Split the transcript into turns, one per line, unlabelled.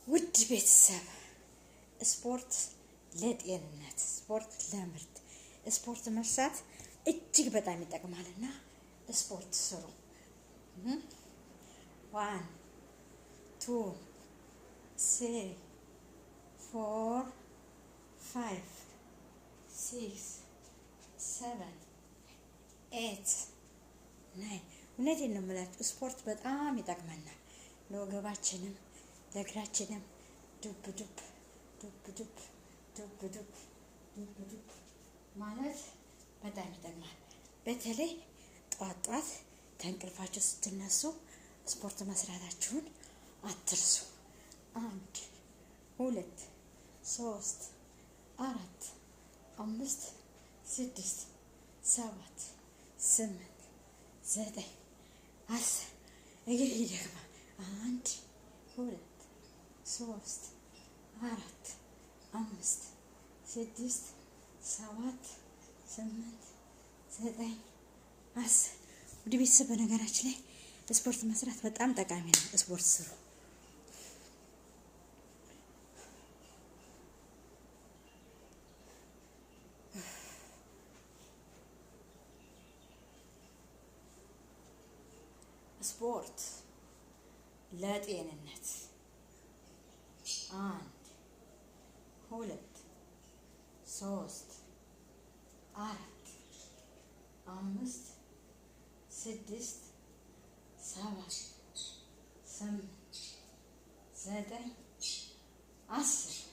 ውድ ቤተሰብ ስፖርት ለጤንነት ስፖርት ለምርት ስፖርት መስራት እጅግ በጣም ይጠቅማልና ስፖርት ስሩ። 1 2 3 4 5 6 7 8 9 እነዚህን ነው የምላችሁ። ስፖርት በጣም ይጠቅመናል ለወገባችንም ለእግራችንም ዱብ ዱብ ዱብ ዱብ ዱብ ዱብ ዱብ ዱብ ማለት በጣም ይጠቅማል። በተለይ ጧት ጧት ከእንቅልፋችሁ ስትነሱ ስፖርት መስራታችሁን አትርሱ። 1 2 3 4 5 6 7 8 9 10 እግር ይደክማል። 1 2 3 4 5 6 7 8 9 10 ውድ ቤተሰብ በነገራችን ላይ ስፖርት መስራት በጣም ጠቃሚ ነው። ስፖርት ስሩ። ስፖርት ለጤንነት 1 2 3 4 5 6 7 8 9 10